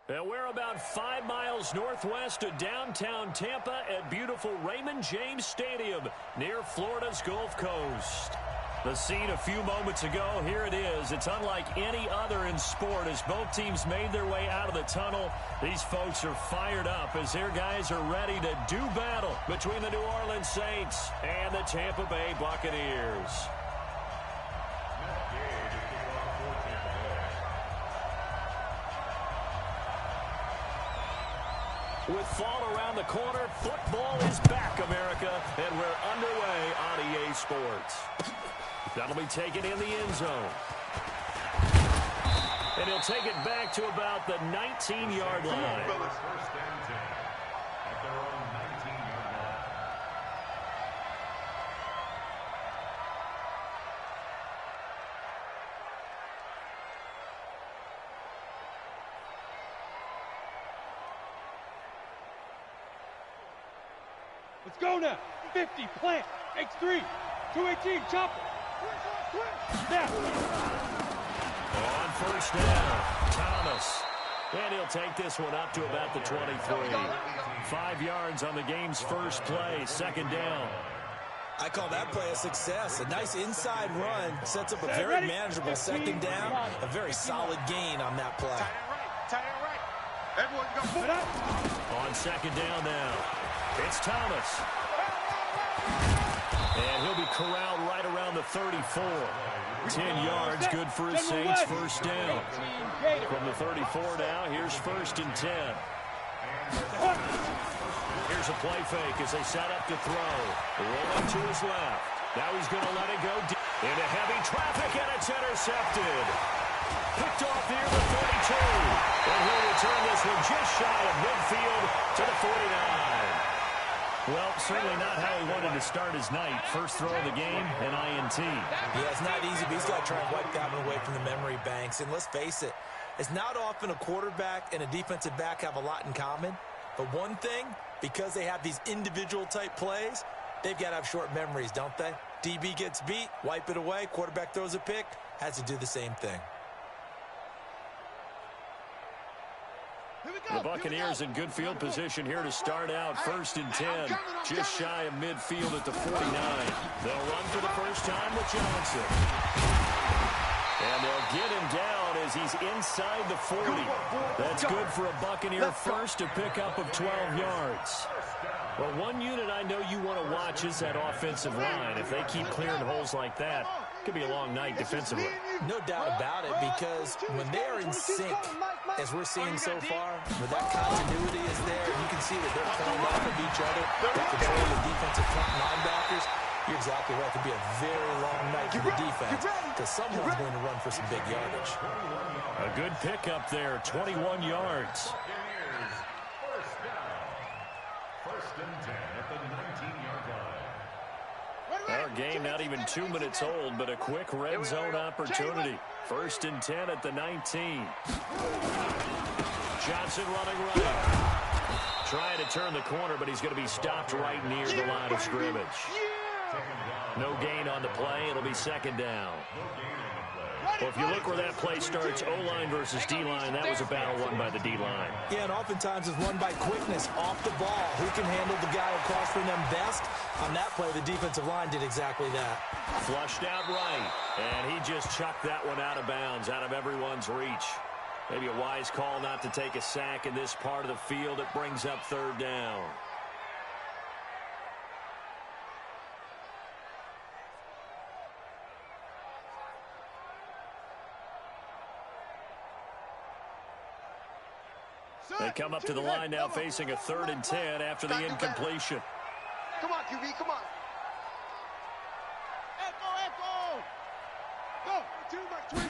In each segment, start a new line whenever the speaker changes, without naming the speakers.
And we're about 5 miles northwest of downtown Tampa at beautiful Raymond James Stadium near Florida's Gulf Coast. The scene a few moments ago, here it is. It's unlike any other in sport as both teams made their way out of the tunnel. These folks are fired up as their guys are ready to do battle between the New Orleans Saints and the Tampa Bay Buccaneers. With fall around the corner, football is back, America, and we're underway on EA Sports. That'll be taken in the end zone. And he'll take it back to about the 19-yard line.
Let's go now. 50, plant, X3, 218, chopper. Snap.
On first down, Thomas. And he'll take this one up to about the 23. 5 yards on the game's first play, second down.
I call that play a success. A nice inside run sets up a very manageable second down. A very solid gain on that play.
Tight end right. Everyone go.
On second down now, it's Thomas. And he'll be corralled right around the 34. 10 yards, good for his Saints, first down. From the 34 now, here's first and 10. Here's a play fake as they set up to throw. Rolling to his left. Now he's going to let it go deep into heavy traffic, and it's intercepted. Picked off near the 32. And he'll return this one just shy of midfield to the 49. Well, certainly not how he wanted to start his night. First throw of the game, an INT.
Yeah, it's not easy, but he's got to try and wipe that one away from the memory banks. And let's face it, it's not often a quarterback and a defensive back have a lot in common. But one thing, because they have these individual type plays, they've got to have short memories, don't they? DB gets beat, wipe it away, quarterback throws a pick, has to do the same thing.
The Buccaneers in good field position here to start out. First and 10, just shy of midfield at the 49. They'll run for the first time with Johnson. And they'll get him down as he's inside the 40. That's good for a Buccaneer first, a pickup of 12 yards. Well, one unit I know you want to watch is that offensive line. If they keep clearing holes like that, it could be a long night defensively.
No doubt about it, because when they are in sync, as we're seeing so far, where that continuity is there, you can see that they're playing off of each other, they control the defensive front linebackers. You're exactly right. It could be a very long night for the defense because someone's going to run for some big yardage.
A good pickup there, 21 yards.
First and 10 at the 19-yard line.
Our game not even 2 minutes old, but a quick red zone opportunity. First and 10 at the 19. Johnson running right. Trying to turn the corner, but he's going to be stopped right near the line of scrimmage. No gain on the play. It'll be second down. Well, if you look where that play starts, O-line versus D-line, that was a battle won by the D-line.
Yeah, and oftentimes it's won by quickness off the ball. Who can handle the guy across from them best? On that play, the defensive line did exactly that.
Flushed out right, and he just chucked that one out of bounds, out of everyone's reach. Maybe a wise call not to take a sack in this part of the field. It brings up third down. They come up to the line now facing a 3rd and 10 after the incompletion.
Come on, QB, come on. Echo. Go. 2, 3.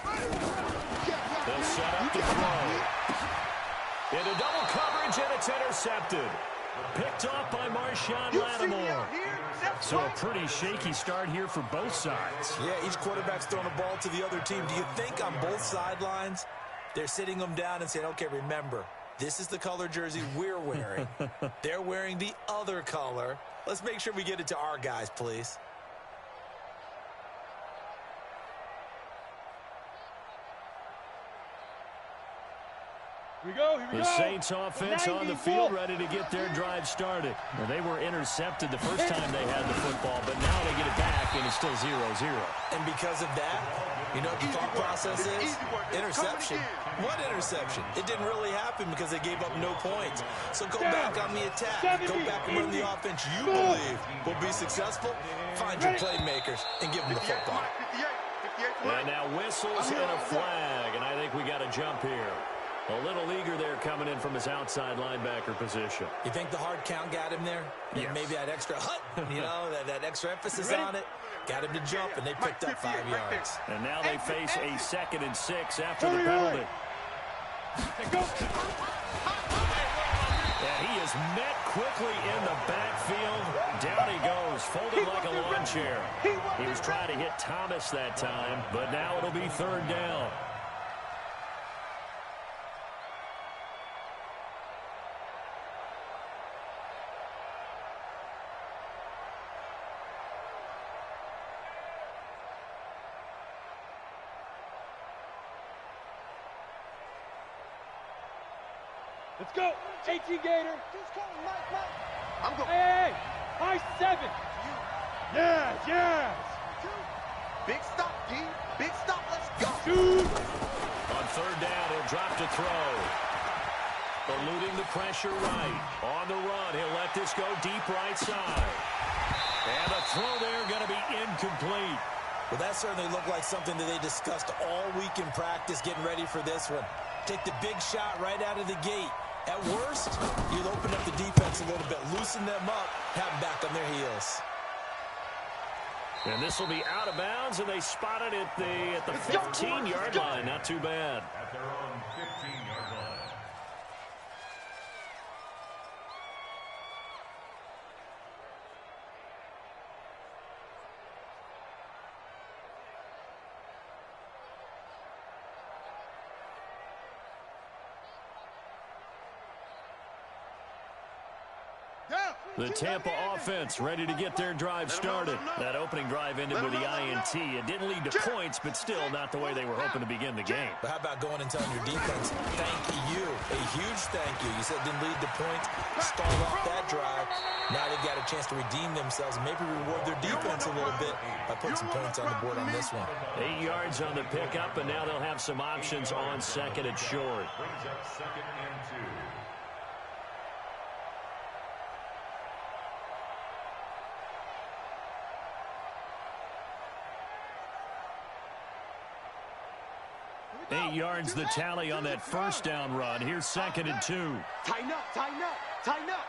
They'll set up to throw. Into double coverage, and it's intercepted. Picked off by Marshawn Lattimore. So a pretty shaky start here for both sides.
Yeah, each quarterback's throwing a ball to the other team. Do you think on both sidelines they're sitting them down and saying, okay, remember, this is the color jersey we're wearing. They're wearing the other color. Let's make sure we get it to our guys, please.
Here we go.
The Saints offense on the field, ready to get their drive started. Now, they were intercepted the first time they had the football, but now they get it back, and it's still 0-0.
And because of that, you know what the thought process is? Interception. What interception? It didn't really happen because they gave up no points. So go back on the attack. Go back and run the offense you believe will be successful. Find your playmakers and give them the football.
And now whistles and a flag, and I think we got a jump here. A little eager there coming in from his outside linebacker position.
You think the hard count got him there?
Yes.
Maybe that extra you know, that extra emphasis on it. Got him to jump, and they picked up 5 yards.
And now they face a 2nd and 6 after the penalty. And he is met quickly in the backfield. Down he goes, folded like a lawn chair. He was trying to hit Thomas that time, but now it'll be 3rd down.
Let's go. 18 Gator.
I'm going.
Hey, high 7. Yes, yes.
Big stop, D. Big stop. Let's go.
Dude.
On 3rd down, he'll drop to throw. Eluding the pressure right. On the run, he'll let this go deep right side. And the throw there going to be incomplete.
Well, that certainly looked like something that they discussed all week in practice, getting ready for this one. Take the big shot right out of the gate. At worst, you'll open up the defense a little bit, loosen them up, have them back on their heels.
And this will be out of bounds, and they spot it at the 15-yard line. Not too bad.
At their own 15-yard line.
The Tampa offense ready to get their drive started. That opening drive ended with the INT. It didn't lead to points, but still not the way they were hoping to begin the game.
But how about going and telling your defense, thank you, a huge thank you. You said it didn't lead to points, start off that drive. Now they've got a chance to redeem themselves and maybe reward their defense a little bit by putting some points on the board on this one.
8 yards on the pickup, and now they'll have some options on 2nd and short.
Brings up 2nd and 2.
Eight yards the tally on that 1st down run. Here's 2nd and 2.
Tighten up, tighten up, tighten up.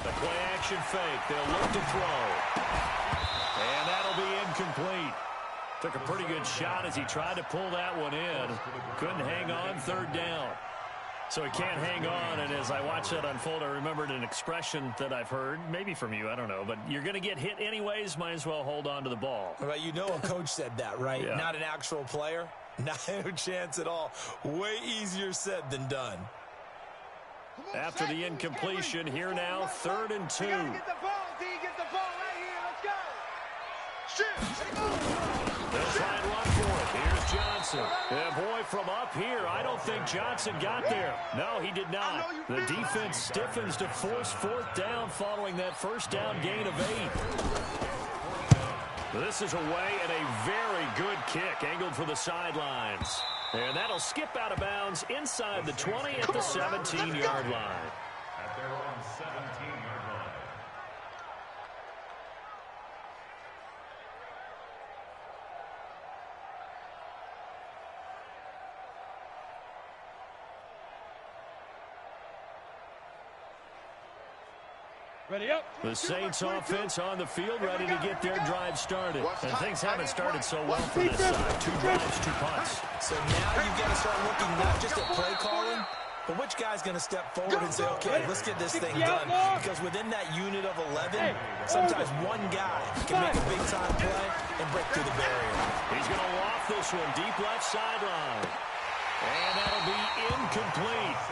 The play action fake. They'll look to throw. And that'll be incomplete. Took a pretty good shot as he tried to pull that one in. Couldn't hang on, 3rd down. So he can't hang on, and as I watch that unfold, I remembered an expression that I've heard, maybe from you, I don't know, but you're going to get hit anyways, might as well hold on to the ball.
Well, you know a coach said that, right?
Yeah. Not
an actual player. Not a chance at all. Way easier said than done.
After the incompletion, here now, 3rd and 2.
Get the ball, D. Get the ball right here. Let's go.
They'll try and run for it. Here's Johnson. And boy, from up here, I don't think Johnson got there. No, he did not. The defense stiffens to force 4th down following that 1st down gain of 8. This is away and a very good kick angled for the sidelines. And that'll skip out of bounds inside the 20 at the 17-yard line.
At their own 17-yard line.
Ready up.
The Saints offense on the field ready to get their drive started. And things haven't started so well for this side. 2 drives, 2 punts.
So now you've got to start looking not just at play calling, but which guy's going to step forward and say, okay, let's get this thing done. Because within that unit of 11, sometimes one guy can make a big-time play and break through the barrier.
He's going to loft this one deep left sideline. And that'll be incomplete.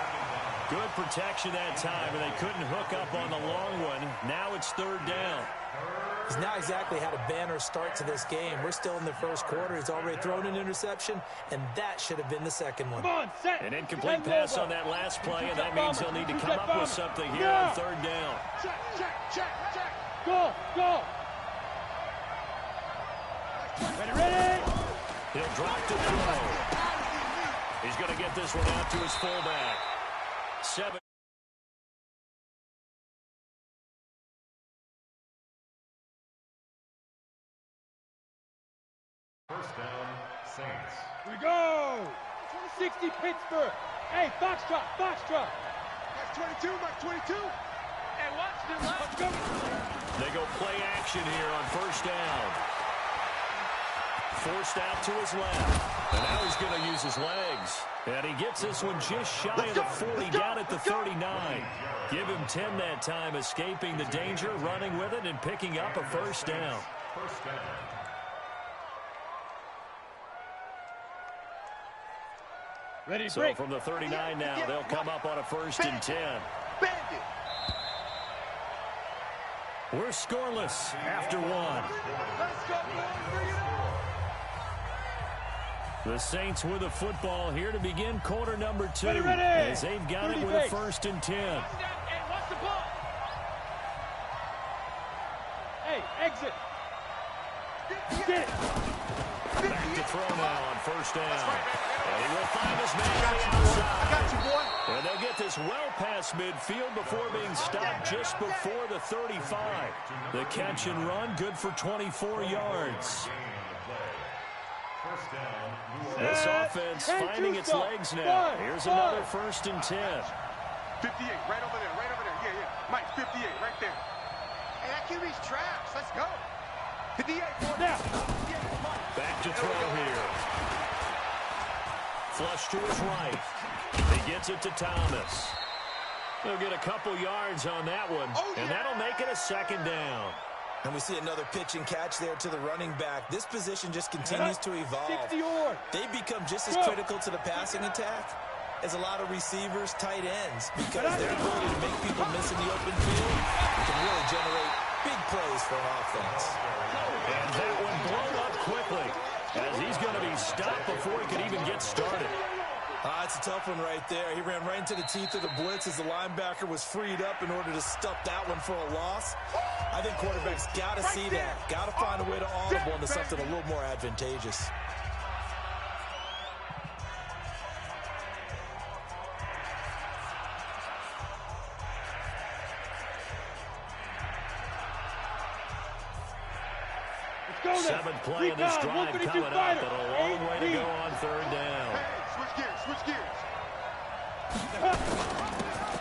Good protection that time, and they couldn't hook up on the long one. Now it's third down.
He's not exactly had a banner start to this game. We're still in the first quarter. He's already thrown an interception, and that should have been the second one.
Come on, set.
An incomplete pass on that last play, and that means they'll need to come up with something here on third down.
Check, check, check, check.
Go, go. Ready.
He'll drop to throw. He's going to get this one out to his fullback. 7.
First down, Saints.
Here we go. 60 Pittsburgh. Hey, Foxtrot, Foxtrot.
Max 22, Max 22. And watch the left.
Let's go.
They go play action here on first down. Forced out to his left. And now he's going to use his legs. And he gets this one just shy of the 40, down at the 39. Give him 10 that time, escaping the danger, running with it, and picking up a first down.
First down.
Ready,
So
break.
from the 39 now, they'll come up on a first and 10.
Bandit.
We're scoreless after one.
Let's go, boys. Bring it on.
The Saints with the football here to begin quarter number 2.
Ready.
As they've got it with a
Base.
first and 10.
And watch the ball.
Hey, exit. Get it.
Back to throw now on first down. And he will find his man on the
I
outside.
got you, boy.
And they'll get this well past midfield before being stopped just before the 35. The catch and run, good for 24 yards.
First down,
This offense finding its legs now. Here's another first and 10.
58, right over there, right over there. Yeah, yeah. Mike, 58, right there. Hey, that QB's trash. Let's go. 58, boy.
Now.
Back to throw here. Flush to his right. He gets it to Thomas. He'll get a couple yards on that one, and that'll make it a second down.
And we see another pitch and catch there to the running back. This position just continues to evolve.
60 or.
They become just as critical to the passing attack as a lot of receivers, tight ends, because their ability to make people miss in the open field can really generate big plays for an offense.
And that one blown up quickly, as he's going to be stopped before he could even get started.
It's a tough one right there. He ran right into the teeth of the blitz as the linebacker was freed up in order to stuff that one for a loss. I think quarterbacks got to see that. Got to find a way to audible into something a little more advantageous.
Seventh play of this drive coming up, but a long way to go on third down.
Hey, switch gears, switch gears.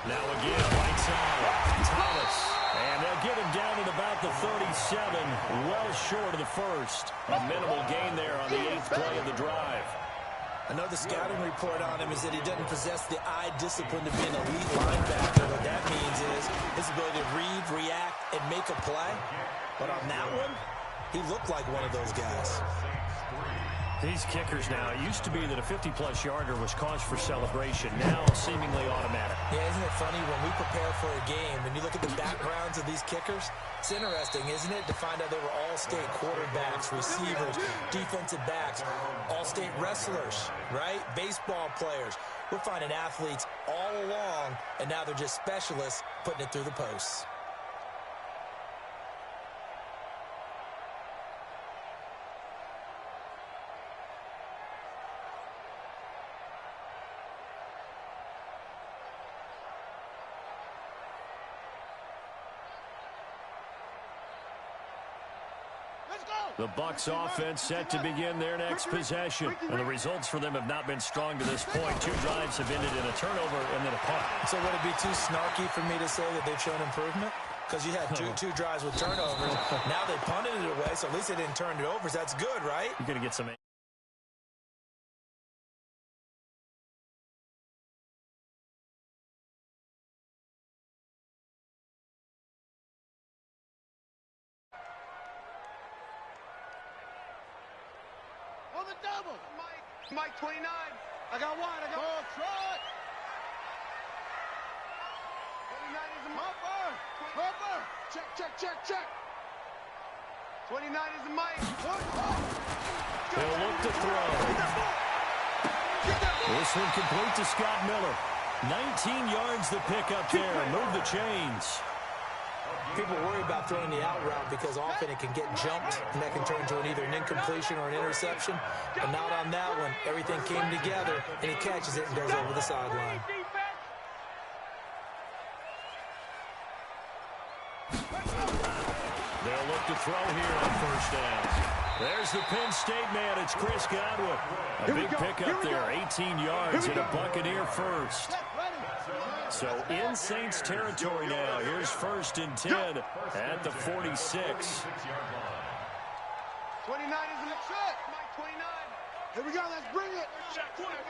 Now again, right side, Thomas. And they'll get him down at about the 37, well short of the first. A minimal gain there on the 8th play of the drive.
Another scouting report on him is that he doesn't possess the eye discipline to be an elite linebacker. What that means is his ability to read, react, and make a play. But on that one, he looked like one of those guys.
These kickers now, it used to be that a 50-plus yarder was cause for celebration. Now seemingly automatic.
Yeah, isn't it funny when we prepare for a game, when you look at the backgrounds of these kickers, it's interesting, isn't it, to find out they were all-state quarterbacks, receivers, defensive backs, all-state wrestlers, right? Baseball players. We're finding athletes all along, and now they're just specialists putting it through the posts.
The Bucs offense set to begin their next possession. And the results for them have not been strong to this point. 2 drives have ended in a turnover and then a punt.
So would it be too snarky for me to say that they've shown improvement? Because you had two drives with turnovers. Now they punted it away, so at least they didn't turn it over. So that's good, right?
You're going to get some...
On the double. Mike 29. I got one. I got one. Trot. Check. 29 is the mic.
He'll look to throw. This one complete to Scott Miller. 19 yards the pick up there. Move the chains.
People worry about throwing the out route because often it can get jumped, and that can turn into either an incompletion or an interception. But not on that one. Everything came together, and he catches it and goes over the sideline.
They'll look to throw here on first down. There's the Penn State man. It's Chris Godwin. A big pickup there. 18 yards and a Buccaneer first. So in Saints territory now. Here's 1st and 10 at the 46.
29 is in the check. 29. Here we go. Let's bring it.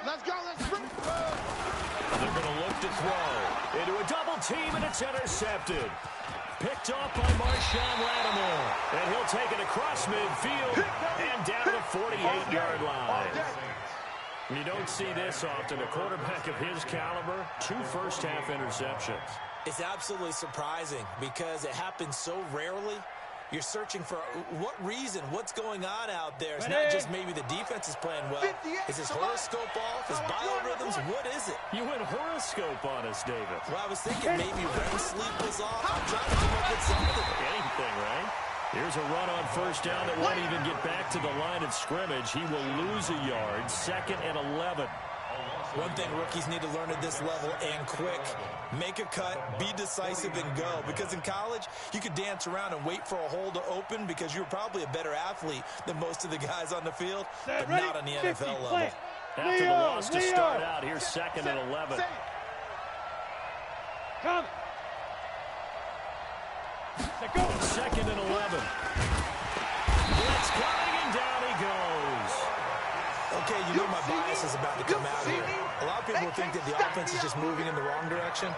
Let's go.
They're going to look to throw into a double team, and it's intercepted. Picked off by Marshawn Lattimore. And he'll take it across midfield and down to the 48-yard line. You don't see this often. A quarterback of his caliber, 2 first-half interceptions.
It's absolutely surprising because it happens so rarely. You're searching for what reason, what's going on out there. It's not just maybe the defense is playing well. Is his horoscope off? His biorhythms? What is it?
You went horoscope on us, David.
Well, I was thinking maybe REM sleep was off. I'm trying to come up with something.
Anything, right? Here's a run on first down that won't even get back to the line of scrimmage. He will lose a yard. 2nd and 11.
One thing rookies need to learn at this level and quick, make a cut, be decisive, and go. Because in college, you could dance around and wait for a hole to open because you're probably a better athlete than most of the guys on the field, but not on the NFL level.
After the loss to start out, here's 2nd and 11.
Come.
2nd and 11. Blitz coming, and down he goes.
Okay, you know my bias is about to come out here. A lot of people think that the offense is just moving in the wrong direction.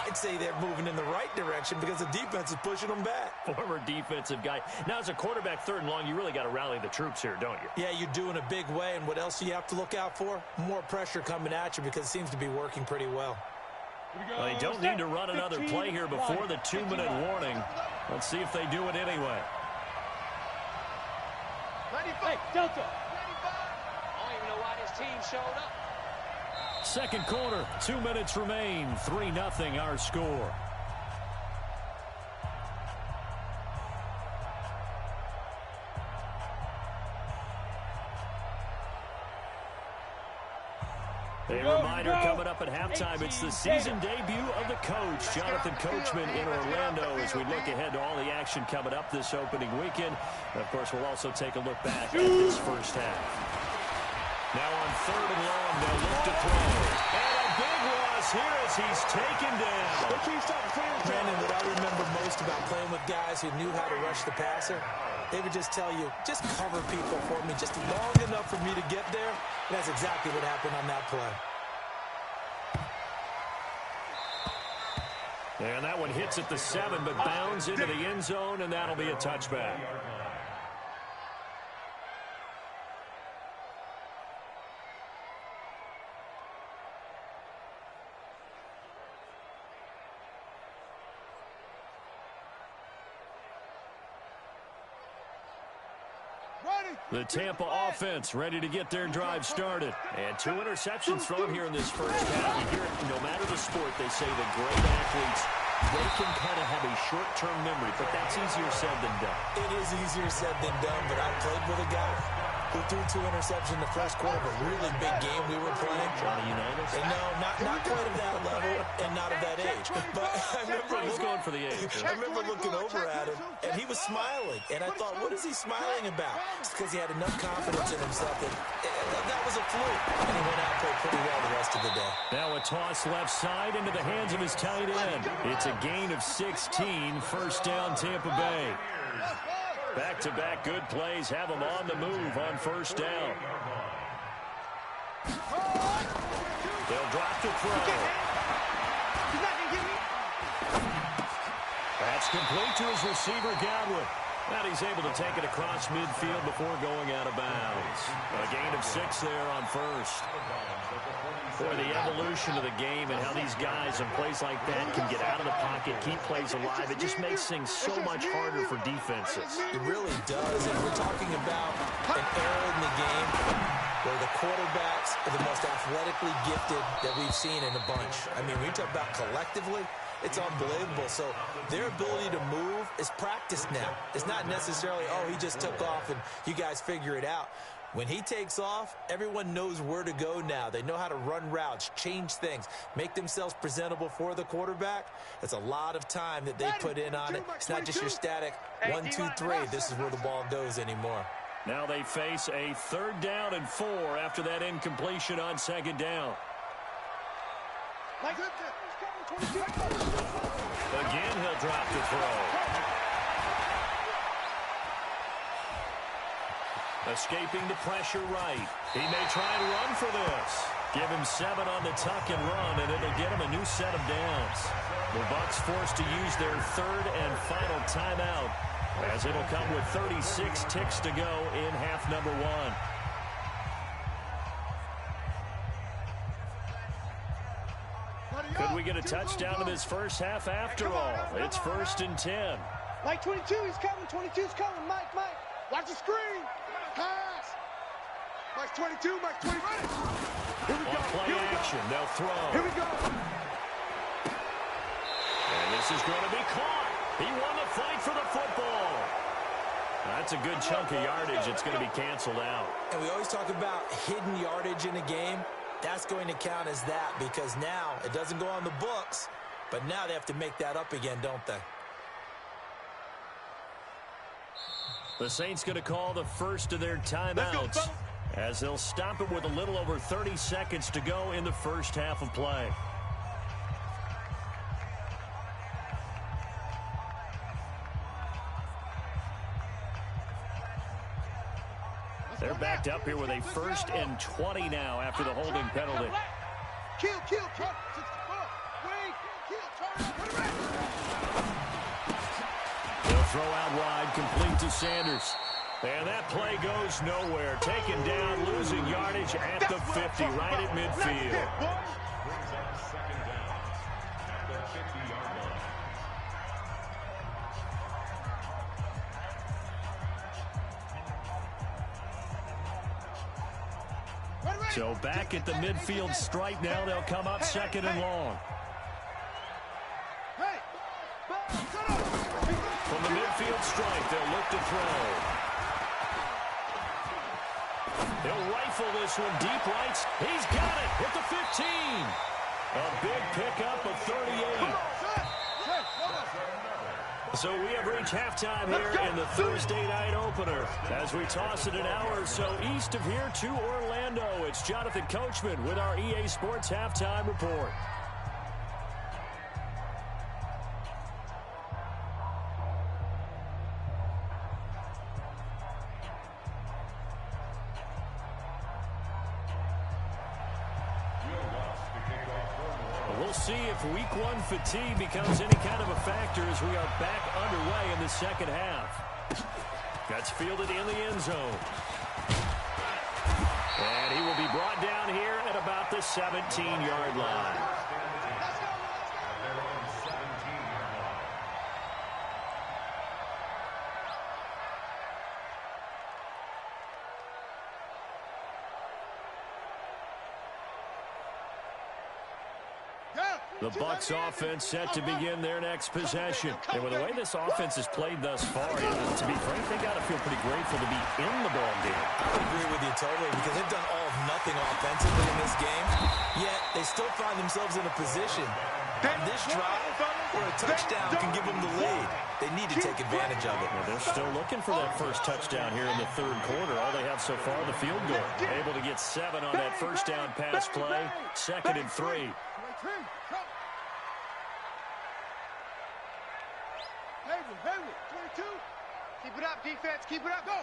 I'd say they're moving in the right direction because the defense is pushing them back.
Former defensive guy. Now, as a quarterback 3rd and long, you really got to rally the troops here, don't you?
Yeah, you do in a big way. And what else do you have to look out for? More pressure coming at you because it seems to be working pretty well.
Well, they don't need to run another play here before the 2-minute warning. Let's see if they do it anyway.
Hey, Delta.
Team showed up.
2nd quarter, 2 minutes remain. 3-0 our score. A reminder coming up at halftime. It's the season debut of the coach, Jonathan Coachman, in Orlando, as we look ahead to all the action coming up this opening weekend. And, of course, we'll also take a look back at this first half. Now on 3rd and long, they'll look to throw. And a big loss here as he's taken down.
Brandon, what I remember most about playing with guys who knew how to rush the passer, they would just tell you, just cover people for me just long enough for me to get there. And that's exactly what happened on that play.
And that one hits at the 7, but bounds into the end zone, and that'll be a touchback. The Tampa offense ready to get their drive started. And 2 interceptions thrown here in this first half. You hear it, no matter the sport, they say the great athletes, they can kind of have a short-term memory, but that's easier said than done.
It is easier said than done, but I played with a guy who threw 2 interceptions in the first quarter of a really big game we were playing.
Johnny Unitas?
And no, not quite of that level and not of that age. But I remember
going for the age.
I remember looking over at him, and he was smiling. And I thought, what is he smiling about? It's because he had enough confidence in himself that that was a fluke. And he went out and played pretty well the rest of the day.
Now a toss left side into the hands of his tight end. It's a gain of 16, first down Tampa Bay. Back-to-back good plays have them on the move on first down. They'll drop the throw. That's complete to his receiver, Godwin. And he's able to take it across midfield before going out of bounds. A gain of 6 there on first. Boy, the evolution of the game and how these guys in plays like that can get out of the pocket, keep plays alive, it just makes things so much harder for defenses.
It really does, and we're talking about an era in the game where the quarterbacks are the most athletically gifted that we've seen in a bunch. I mean, when you talk about collectively, it's unbelievable. So their ability to move is practiced now. It's not necessarily, oh, he just took off and you guys figure it out. When he takes off, everyone knows where to go now. They know how to run routes, change things, make themselves presentable for the quarterback. That's a lot of time that they put in on it. It's not just your static 1, 2, 3. This is where the ball goes anymore.
Now they face a 3rd down and 4 after that incompletion on 2nd down. Again, he'll drop the throw. Escaping the pressure right. He may try and run for this. Give him 7 on the tuck and run, and it'll get him a new set of downs. The Bucs forced to use their 3rd and final timeout, as it'll come with 36 ticks to go in half number 1. Could we get a touchdown in this first half after all? It's 1st and 10.
Mike 22, he's coming. 22's coming. Mike.
Watch the screen. Pass. Mike's 22. Mike's 20. Here we go.
On play action, they'll throw.
Here we go.
And this is going to be caught. He won the fight for the football. That's a good chunk of yardage. It's going to be canceled out.
And we always talk about hidden yardage in a game. That's going to count as that because now it doesn't go on the books, but now they have to make that up again, don't they?
The Saints going to call the first of their timeouts as they'll stop it with a little over 30 seconds to go in the first half of play. They're backed up here with a 1st and 20 now after the holding penalty.
Kill. 64. Wait. Kill. Turn.
They'll throw out wide, complete to Sanders. And that play goes nowhere. Taken down, losing yardage at the 50, right at midfield.
Brings up 2nd down at the 50-yard line.
So back at the midfield stripe now, they'll come up 2nd and long. From the midfield stripe, they'll look to throw. They'll rifle this one deep right. He's got it at the 15. A big pickup of 38. So we have reached halftime here in the Thursday night opener. As we toss it an hour or so east of here to Orlando, it's Jonathan Coachman with our EA Sports Halftime Report. We'll see if week 1 fatigue becomes any kind of a factor as we are back underway in the second half. That's fielded in the end zone. And he will be brought down here at about the 17-yard line. The Bucs offense set to begin their next possession. And with the way this offense has played thus far, to be frank, they got to feel pretty grateful to be in the ball game.
I would agree with you totally because they've done all of nothing offensively in this game, yet they still find themselves in a position on this drive where a touchdown can give them the lead. They need to take advantage of it.
Well, they're still looking for that first touchdown here in the 3rd quarter. All they have so far, the field goal. Able to get 7 on that first down pass play. 2nd and 3.
Hayward, 22. Keep it up, defense. Keep it up. Go.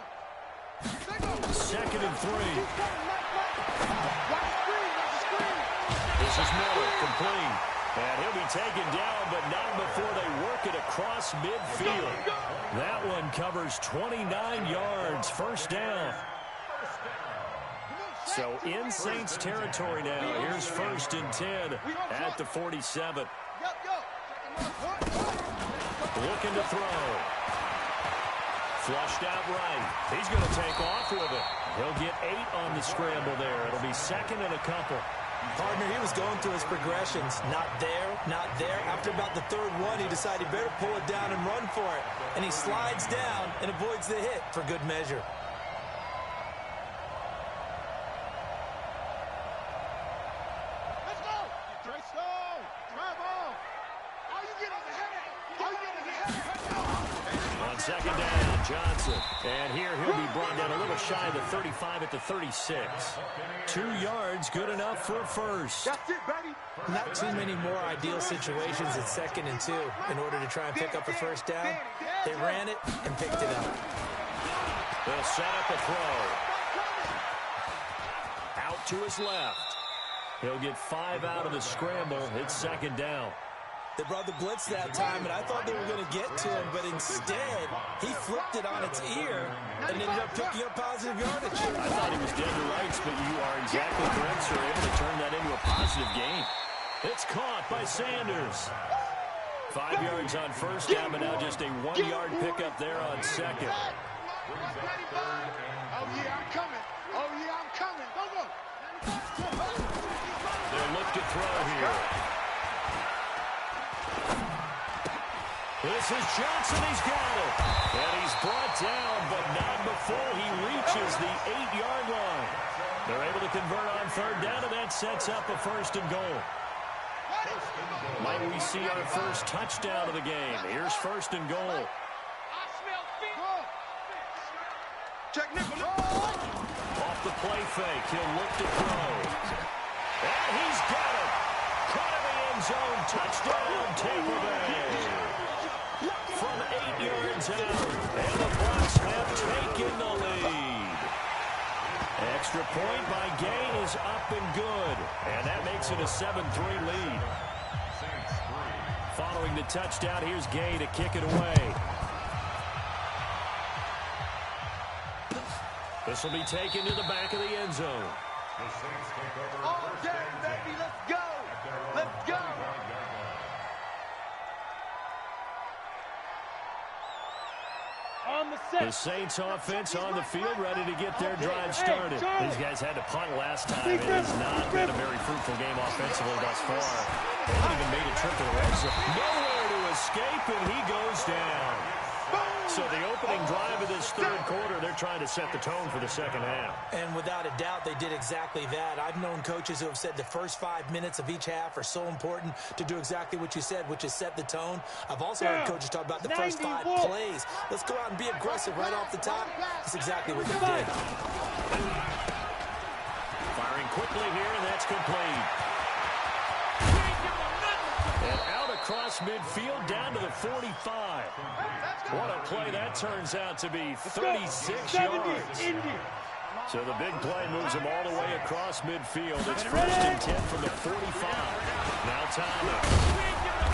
2nd and 3.
Watch the screen.
This is Miller, complete. And he'll be taken down, but not before they work it across midfield. That one covers 29 yards. First down. So in Saints territory now. Here's 1st and 10 at the 47. Looking to throw. Flushed out right. He's going to take off with it. He'll get 8 on the scramble there. It'll be 2nd and a couple.
Partner, he was going through his progressions. Not there, not there. After about the 3rd one, he decided he better pull it down and run for it. And he slides down and avoids the hit for good measure.
On 2nd down, Johnson. And here he'll be brought down a little shy of the 35 at the 36. 2 yards, good enough for a first.
That's it, baby.
Not too many more ideal situations at 2nd and 2 in order to try and pick up a first down. They ran it and picked it up.
They'll set up a throw. Out to his left. He'll get 5 out of the scramble. It's 2nd down.
They brought the blitz that time, and I thought they were going to get to him, but instead, he flipped it on its ear and ended up picking up positive yardage.
I thought he was dead to rights, but you are exactly correct, sir. Able to turn that into a positive gain. It's caught by Sanders. 5 yards on first down, but now just a 1-yard pickup there on second.
Oh, yeah, I'm coming. Oh, yeah, I'm coming. Go, go.
They'll look to throw here. This is Johnson. He's got it. And he's brought down, but not before he reaches the 8-yard line. They're able to convert on 3rd down, and that sets up a 1st and goal. Might we see our first touchdown of the game? Here's 1st and goal.
Check nickel.
Off the play fake, he'll look to throw. And he's got it. Caught in the end zone. Touchdown, Tampa Bay. From 8 yards out, and the Bucs have taken the lead. Extra point by Gay is up and good, and that makes it a 7-3 lead. Following the touchdown, here's Gay to kick it away. This will be taken to the back of the end zone.
All day, baby, let's go. Let's go.
The Saints offense on the field, ready to get their drive started. These guys had to punt last time. It has not been a very fruitful game offensively thus far. They haven't even made a trip to the red zone. Nowhere to escape, and he goes down. So the opening drive of this 3rd quarter, they're trying to set the tone for the 2nd half.
And without a doubt, they did exactly that. I've known coaches who have said the first 5 minutes of each half are so important to do exactly what you said, which is set the tone. I've also heard coaches talk about the first 5 plays. Let's go out and be aggressive right off the top. That's exactly what they did.
Firing quickly here, and that's complete. And out across midfield down to the 45. What a play that turns out to be, 36 yards. So the big play moves him all the way across midfield. It's 1st and 10 from the 45. Now Thomas.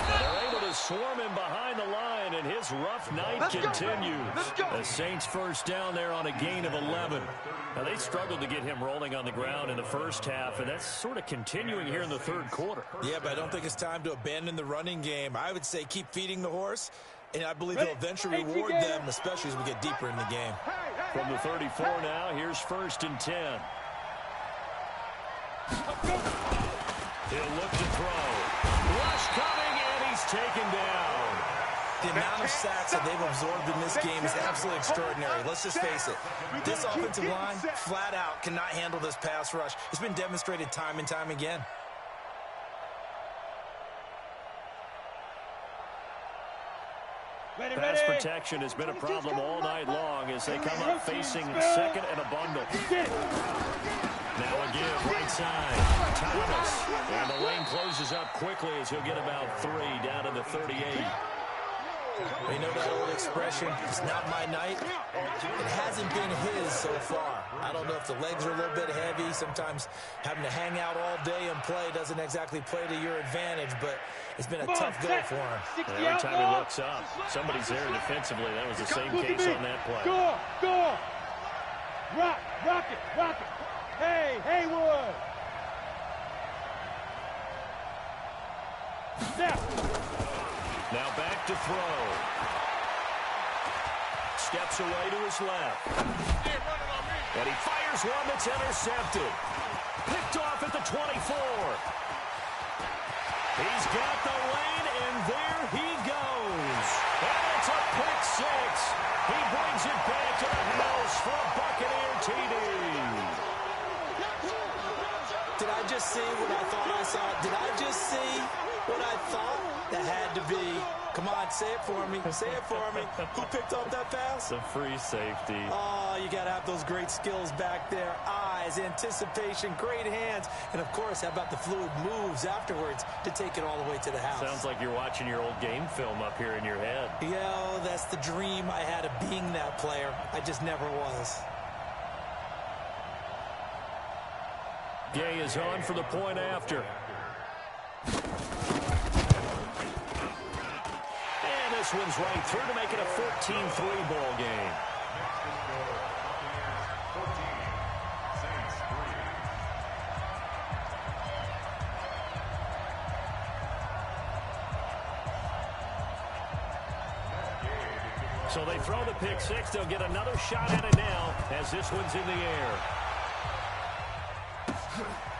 And they're able to swarm him behind the line, and his rough night continues. The Saints first down there on a gain of 11. Now, they struggled to get him rolling on the ground in the first half, and that's sort of continuing here in the 3rd quarter.
Yeah, but I don't think it's time to abandon the running game. I would say keep feeding the horse, and I believe he'll eventually reward them, especially as we get deeper in the game.
From the 34 now, here's 1st and 10. He'll look to throw. Rush coming, and he's taken down.
The amount of sacks that they've absorbed in this game is absolutely extraordinary. Let's just face it. This offensive line, flat out, cannot handle this pass rush. It's been demonstrated time and time again.
Pass protection has been a problem all night long as they come up facing 2nd and a bundle. Now again, right side, Thomas. And the lane closes up quickly as he'll get about 3 down to the 38.
You know that old expression, it's not my night? It hasn't been his so far. I don't know if the legs are a little bit heavy. Sometimes having to hang out all day and play doesn't exactly play to your advantage, but it's been a tough go for him.
Every time he looks up, somebody's there defensively. That was the same case on that play.
Go! Rock it! Hey, Haywood!
Now back to throw. Steps away to his left. And he fires one that's intercepted. Picked off at the 24. He's got the lane, and there he goes. And it's a pick six. He brings it back to the house for a Buccaneer TD.
Did I just see what I thought I saw? Did I just see what I thought? That had to be. Come on, say it for me. Say it for me. Who picked up that pass?
The free safety.
Oh, you got to have those great skills back there. Eyes, anticipation, great hands. And, of course, how about the fluid moves afterwards to take it all the way to the house?
Sounds like you're watching your old game film up here in your head.
Yeah, that's the dream I had of being that player. I just never was.
Gay is on for the point after. And this one's right through to make it a 14-3 ball game. So they throw the pick six. They'll get another shot at it now as this one's in the air.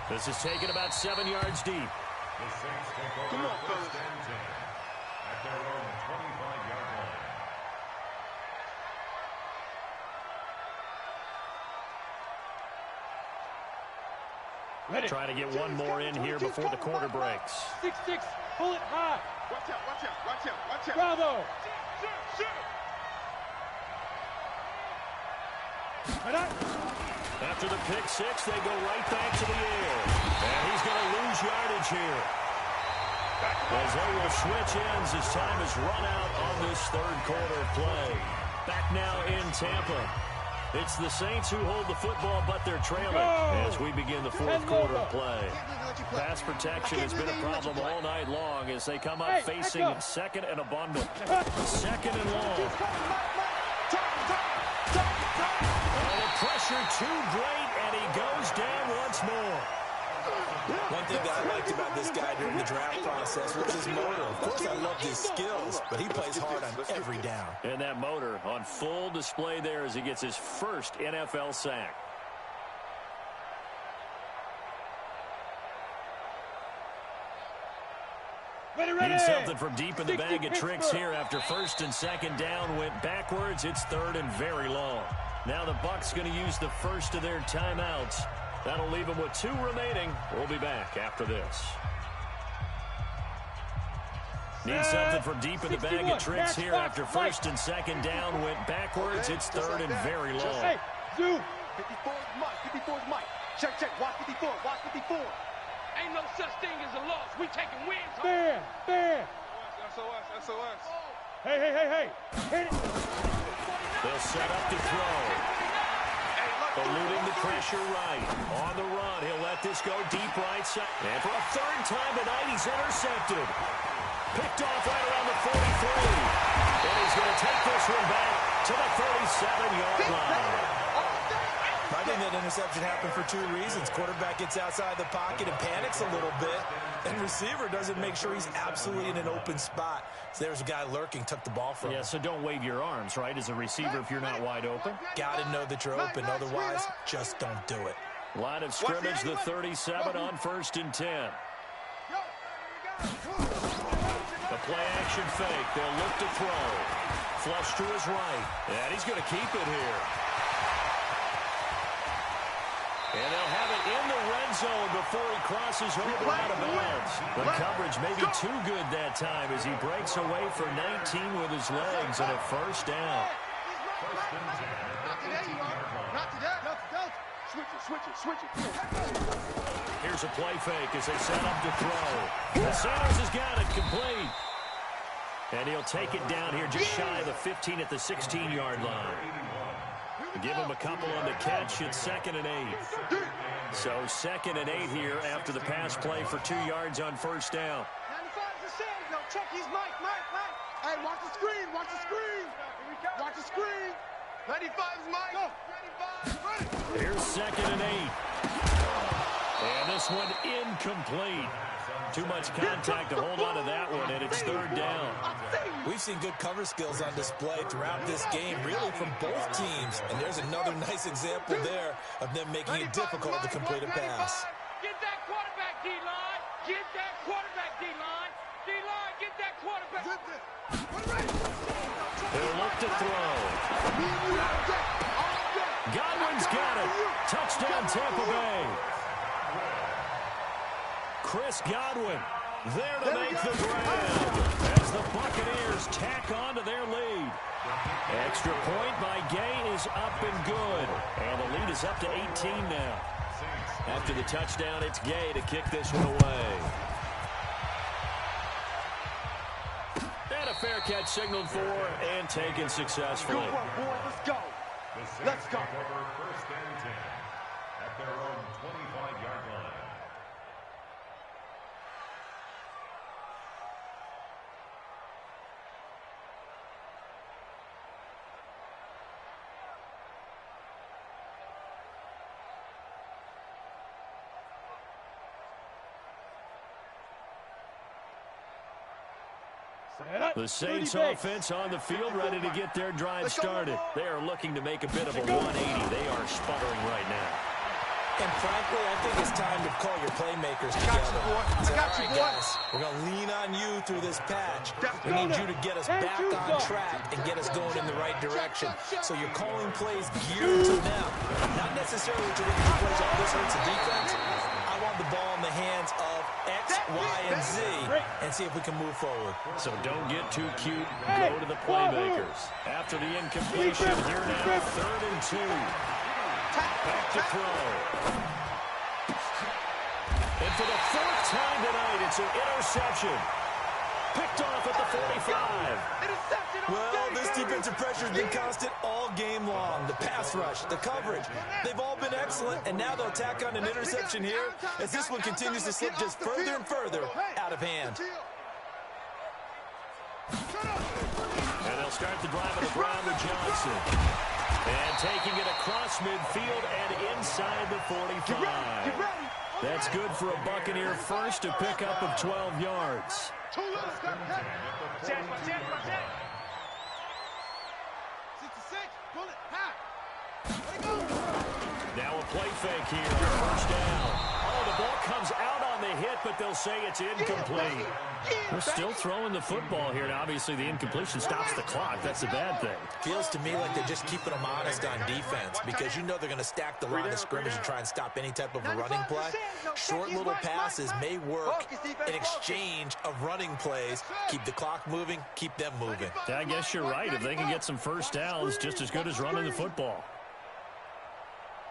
This is taken about 7 yards deep.
Come on, fellas.
At their own 25-yard line.
Ready.
Trying to get one more in here before the quarter breaks.
6-6, pull it high.
Watch out.
Bravo.
After the pick six, they go right back to the air. And he's going to lose yardage here. As they will switch ends as time has run out on this third quarter play. Back now in Tampa. It's the Saints who hold the football, but they're trailing as we begin the fourth quarter play. Pass protection has been a problem all night long as they come up facing second and a bundle. Second and long. Pressure too great, and he goes down once more.
One thing that I liked about this guy during the draft process was his motor. Of course, I loved his skills, but he plays hard on every down.
And that motor on full display there as he gets his first NFL sack.
Ready.
Need something from deep in the bag of tricks here after first and second down went backwards. It's third and very long. Now the Bucs going to use the first of their timeouts. That'll leave them with 2 remaining. We'll be back after this. Need something from deep in the bag of tricks here after first and second down went backwards. It's third and very long.
Hey, Zoo.
54 is Mike. Check. Watch 54.
Ain't no such thing as a loss. We taking wins.
Fair.
SOS.
Hey. Hit it.
They'll set up to throw. Eluding the pressure right. On the run, he'll let this go deep right side. And for a third time tonight, he's intercepted. Picked off right around the 43. And he's going to take this one back to the 37-yard line.
I think that interception happened for 2 reasons. Quarterback gets outside the pocket and panics a little bit. And receiver doesn't make sure he's absolutely in an open spot. So there's a guy lurking, took the ball from him.
Yeah, so don't wave your arms, right, as a receiver if you're not wide open.
Got to know that you're open. Otherwise, just don't do it.
Line of scrimmage, the 37 on first and 10. The play action fake. They'll look to throw. Flush to his right. And he's going to keep it here. And they'll have it in the red zone before he crosses over out of bounds. The coverage may be too good that time as he breaks away for 19 with his legs and a first down.
Not today. Switch it.
Here's a play fake as they set up to throw. Sanders has got it complete. And he'll take it down here just shy of the 15 at the 16-yard line. Give him a couple on the catch. It's 2nd and 8. So 2nd and 8 here after the pass play for 2 yards on first down.
95's the same. No, check. He's Mike. Hey, watch the screen. Watch the screen. Watch the screen. 95's Mike. Go. 95. Ready.
Here's 2nd and 8. And this one incomplete. Too much contact to hold on to that one, and it's 3rd down.
We've seen good cover skills on display throughout this game, really from both teams. And there's another nice example there of them making it difficult to complete a pass.
Get that quarterback, D-line. Get that quarterback, D-line. D-line, get that quarterback.
They'll look to throw. Godwin's got it. Touchdown, Tampa Bay. Chris Godwin there to make the grab as the Buccaneers tack on to their lead. Extra point by Gay is up and good. And the lead is up to 18 now. After the touchdown, it's Gay to kick this one away. And a fair catch signaled for and taken successfully.
Good work, boy. Let's go. Let's go.
1st and 10 at their own 25-yard line.
The Saints offense on the field, ready to get their drive started. They are looking to make a bit of a 180. They are sputtering right now.
And frankly, I think it's time to call your playmakers together.
I got you, boy.
Guys, we're going to lean on you through this patch. We need you to get us back on track and get us going in the right direction. So you're calling plays geared to them. Not necessarily to run the plays all this hurts the defense. I want the ball in the hands of X, Y, and Z and see if we can move forward.
So don't get too cute. Go to the playmakers. After the incompletion, here now, 3rd and 2. Back to throw. And for the 4th time tonight, it's an interception. Picked off at the 45.
Well, this defensive pressure has been constant all game long. The pass rush, the coverage, they've all been excellent, and now they'll tack on an interception here as this one continues to slip just further and further out of hand.
And they'll start the drive on the ground with Johnson. And taking it across midfield and inside the 45. That's good for a Buccaneer first, a pickup of 12 yards. Now a play fake here on 1st down. Oh, the ball comes out on the hit, but they'll say it's incomplete. They're still throwing the football here, and obviously the incompletion stops the clock. That's the bad thing.
Feels to me like they're just keeping them honest on defense because you know they're going to stack the line of scrimmage and try and stop any type of a running play. Short little passes may work in exchange of running plays. Keep the clock moving, keep them moving.
I guess you're right. If they can get some first downs, just as good as running the football.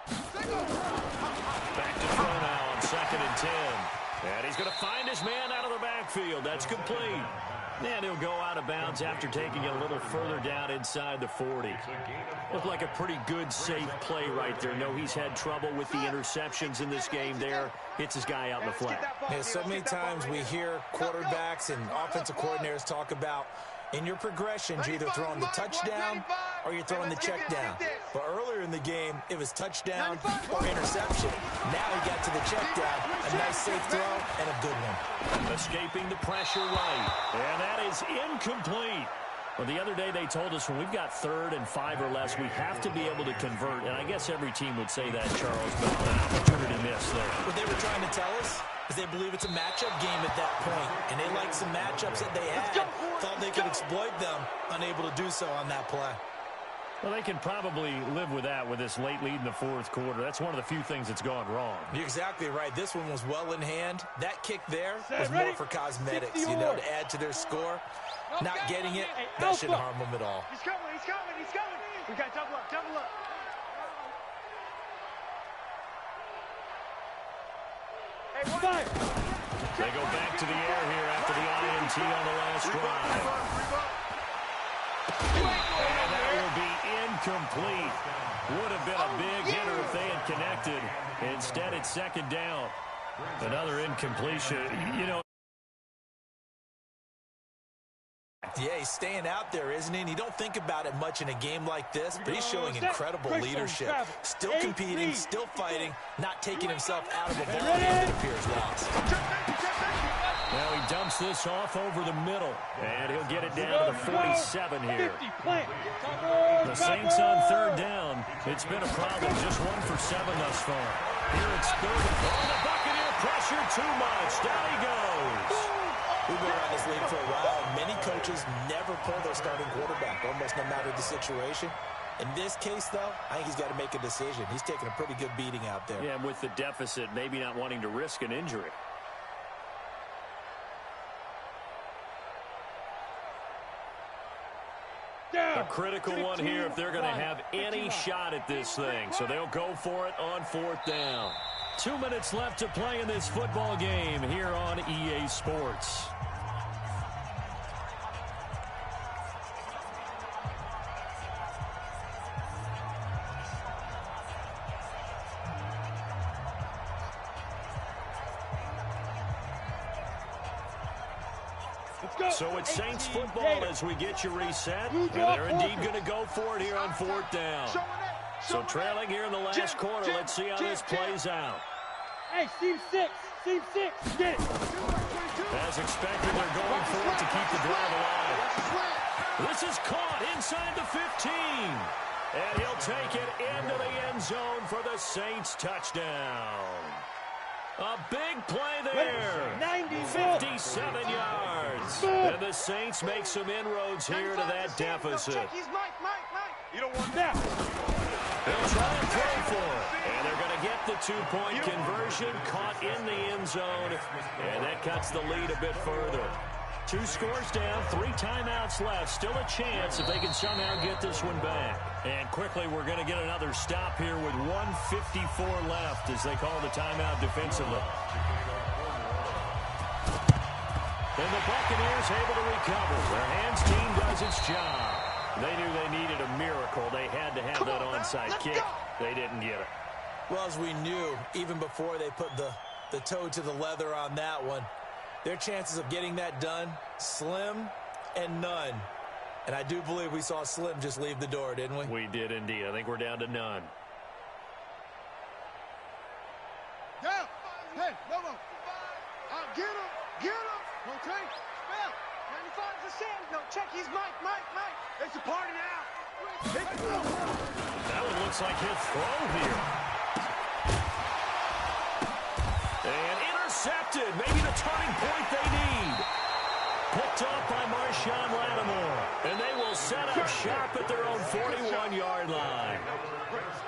Back to throw now on 2nd and 10. And he's going to find his man out of the backfield. That's complete. And he'll go out of bounds after taking it a little further down inside the 40. Looked like a pretty good, safe play right there. No, he's had trouble with the interceptions in this game there. Hits his guy out in the flat.
Yeah, so many times we hear quarterbacks and offensive coordinators talk about in your progressions, you're either throwing the touchdown or you're throwing the check down. But earlier in the game, it was touchdown or interception. Now he got to the check down, a nice safe throw, and a good one.
Escaping the pressure right. And that is incomplete. Well, the other day they told us when we've got 3rd and 5 or less, we have to be able to convert. And I guess every team would say that, Charles, but an opportunity missed there.
What they were trying to tell us is they believe it's a matchup game at that point. And they like some matchups that they had. Thought they could exploit them, unable to do so on that play.
Well, they can probably live with that with this late lead in the 4th quarter. That's one of the few things that's gone wrong.
You're exactly right. This one was well in hand. That kick there was more for cosmetics, you know, to add to their score. Not getting it, that shouldn't harm them at all.
He's coming, he's coming, he's coming. We got double up, double up.
They go back to the air here after the INT on the last drive. Would have been a big hitter if they had connected. Instead, it's second down. Another incompletion. You know.
Yeah, he's staying out there, isn't he? And you don't think about it much in a game like this, but he's showing incredible leadership. Still competing, still fighting, not taking himself out of a ball game that appears lost.
Now he dumps this off over the middle, and he'll get it down to the 47 here. The Saints on third down. It's been a problem, just 1 for 7 thus far. Here it's third. Oh, the Buccaneer pressure too much. Down he goes.
We've been around this league for a while, and many coaches never pull their starting quarterback, almost no matter the situation. In this case, though, I think he's got to make a decision. He's taking a pretty good beating out there.
Yeah, and with the deficit, maybe not wanting to risk an injury. A critical one here if they're going to have any shot at this thing. So they'll go for it on fourth down. 2 minutes left to play in this football game here on EA Sports. So it's Saints football as we get you reset. And they're indeed going to go for it here on fourth down. So trailing here in the last quarter. Let's see how this plays out.
Hey, Team 6. Team 6. Get it.
As expected, they're going for it to keep the drive alive. This is caught inside the 15. And he'll take it into the end zone for the Saints touchdown. A big play there. 57 yards. And the Saints make some inroads here to that deficit.
You don't want that.
They'll try and throw for it. And they're going to get the two-point conversion caught in the end zone. And that cuts the lead a bit further. 2 scores down, 3 timeouts left. Still a chance if they can somehow get this one back. And quickly, we're going to get another stop here with 1:54 left as they call the timeout defensively. And the Buccaneers able to recover. Their hands team does its job. They knew they needed a miracle. They had to have that onside kick. They didn't get it.
Well, as we knew, even before they put the toe to the leather on that one, their chances of getting that done, slim and none. And I do believe we saw Slim just leave the door, didn't we?
We did indeed. I think we're down to none.
Down. Hey, no more. Get him. Get him. Okay. Spell. 95's the sand. No, check. He's Mike. It's a party now.
That one looks like his throw here. And intercepted. Maybe the turning point they need. Picked up by Marshawn Lattimore. And they will set up shop at their own 41-yard line.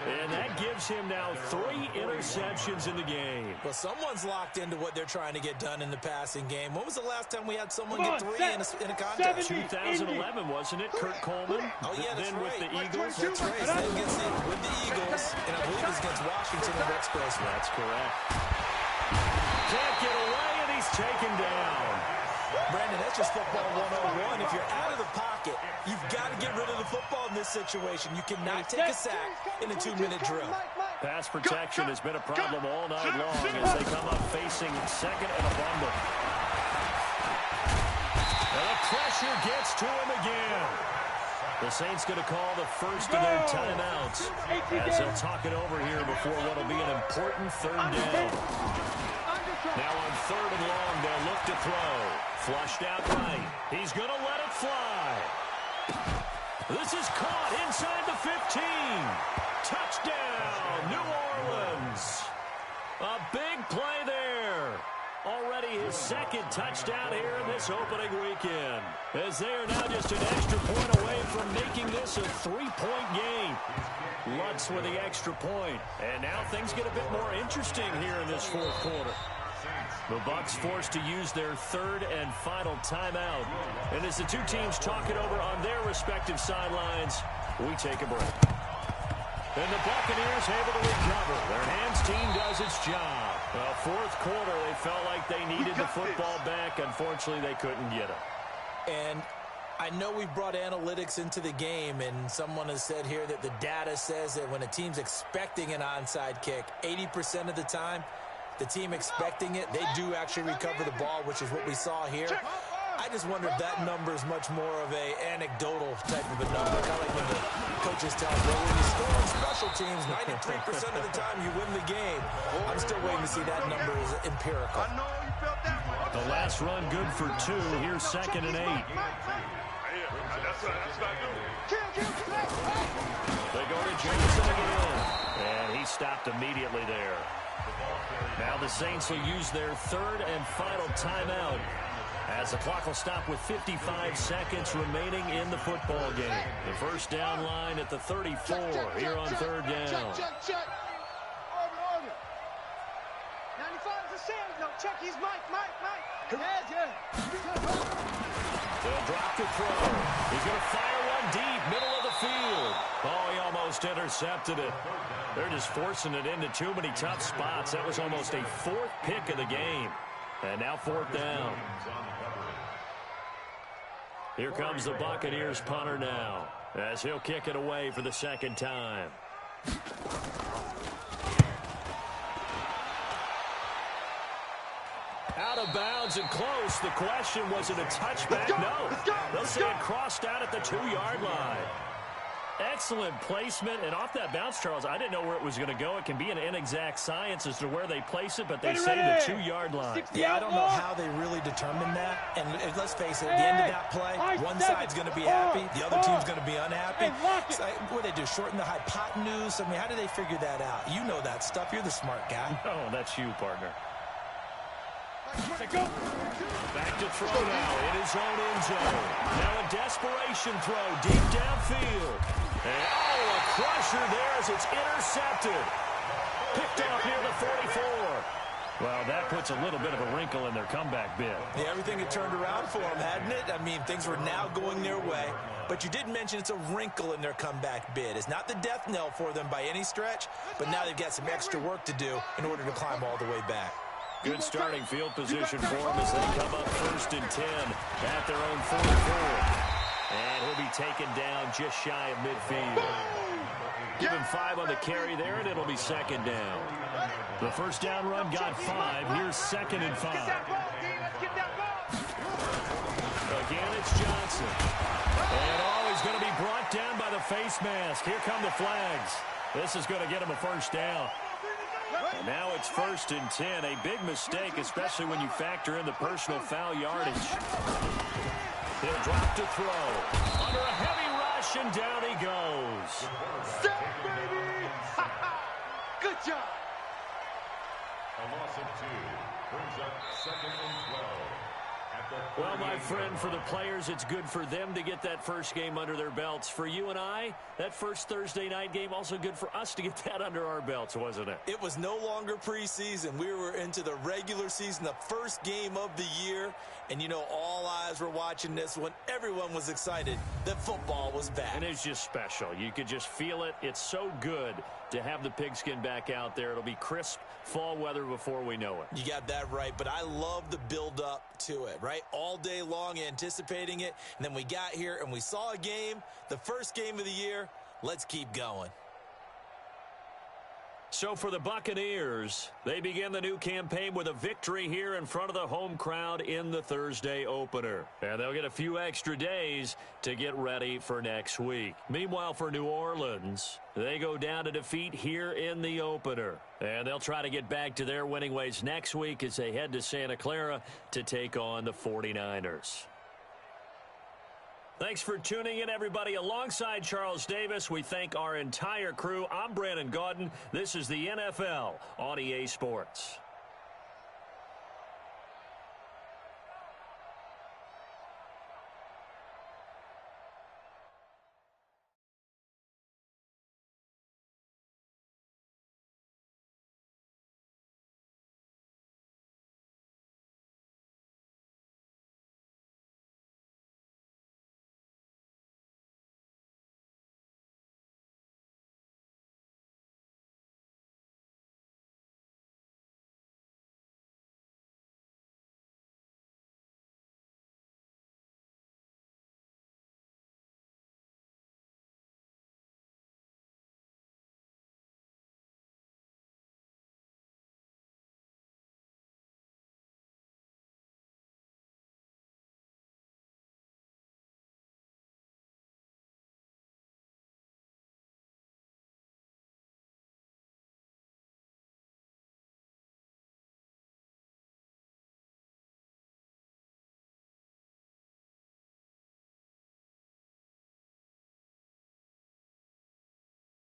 And that gives him now 3 interceptions in the game.
Well, someone's locked into what they're trying to get done in the passing game. When was the last time we had someone get 3 in a contest?
2011, wasn't it? Kurt Coleman?
Oh, yeah, that's
then
right.
with the Eagles.
That's right. Then gets it with the Eagles, and I believe it's against Washington and Rex Grossman.
That's correct. Can't get away, and he's taken down.
Brandon, that's just football 101. If you're out of the pocket, you've got to get rid of the football in this situation. You cannot take a sack in a 2-minute drill.
Pass protection has been a problem all night long as they come up facing second and a bundle. And the pressure gets to him again. The Saints going to call the first of their timeouts as they'll talk it over here before what will be an important third down. Now on third and long, they'll look to throw. Flushed out right. He's going to let it fly. This is caught inside the 15. Touchdown, New Orleans. A big play there. Already his second touchdown here in this opening weekend. As they are now just an extra point away from making this a 3-point game. Lutz with the extra point. And now things get a bit more interesting here in this fourth quarter. The Bucs forced to use their third and final timeout. And as the two teams talk it over on their respective sidelines, we take a break. And the Buccaneers able to recover. Their hands team does its job. Fourth quarter, they felt like they needed the football back. Unfortunately, they couldn't get it.
And I know we've brought analytics into the game, and someone has said here that the data says that when a team's expecting an onside kick, 80% of the time, the team expecting it, they do actually recover the ball, which is what we saw here. I just wonder if that number is much more of a anecdotal type of a number. Kind of like when the coaches tell us, well, when you score on special teams, 93% of the time you win the game. I'm still waiting to see that number is empirical.
I know you felt that one.
The last run good for 2. Here's 2nd and 8. They go to Jameson again. And he stopped immediately there. Now the Saints will use their 3rd and final timeout, as the clock will stop with 55 seconds remaining in the football game. The first down line at the 34 here on 3rd down.
Check. Order. 95 is a sand. No, check. He's Mike. Yeah.
They'll drop the throw. He's going to fire one deep, middle of the field. Oh, he almost intercepted it. They're just forcing it into too many tough spots. That was almost a 4th pick of the game. And now 4th down. Here comes the Buccaneers punter now, as he'll kick it away for the 2nd time. Out of bounds and close. The question, was it a touchback? No. They'll say it crossed out at the 2-yard line. Excellent placement, and off that bounce, Charles, I didn't know where it was going to go. It can be an inexact science as to where they place it, but they say the 2-yard line.
Yeah, I don't know how they really determine that. And let's face it, at the end of that play, one side's going to be happy, the other team's going to be unhappy. So, what do they do, shorten the hypotenuse? I mean, how do they figure that out? You know that stuff. You're the smart guy.
Oh, that's you, partner. Back to throw now in his own end zone. Now a desperation throw deep downfield. And a crusher there as it's intercepted. Picked off near the 44. Well, that puts a little bit of a wrinkle in their comeback bid.
Yeah, everything had turned around for them, hadn't it? I mean, things were now going their way. But you did mention it's a wrinkle in their comeback bid. It's not the death knell for them by any stretch, but now they've got some extra work to do in order to climb all the way back.
Good starting field position for them as they come up 1st and 10 at their own 44. And he'll be taken down just shy of midfield. Give him 5 on the carry there, and it'll be 2nd down. The first down run got 5. Here's 2nd and 5. Again, it's Johnson. And he's going to be brought down by the face mask. Here come the flags. This is going to get him a first down. And now it's 1st and 10. A big mistake, especially when you factor in the personal foul yardage. He'll drop to throw. Under a heavy rush, and down he goes.
Stop, baby! Good job.
A loss of 2 brings up 2nd and 12.
Well, my friend, for the players, it's good for them to get that first game under their belts. For you and I, that first Thursday night game, also good for us to get that under our belts, wasn't it?
It was no longer preseason. We were into the regular season, the first game of the year. And, you know, all eyes were watching this when everyone was excited that football was back.
And it's just special. You could just feel it. It's so good to have the pigskin back out there. It'll be crisp fall weather before we know it.
You got that right, but I love the build-up to it, right? All day long anticipating it, and then we got here and we saw a game, the first game of the year. Let's keep going.
So for the Buccaneers, they begin the new campaign with a victory here in front of the home crowd in the Thursday opener. And they'll get a few extra days to get ready for next week. Meanwhile, for New Orleans, they go down to defeat here in the opener. And they'll try to get back to their winning ways next week as they head to Santa Clara to take on the 49ers. Thanks for tuning in, everybody. Alongside Charles Davis, we thank our entire crew. I'm Brandon Gaudin. This is the NFL on EA Sports.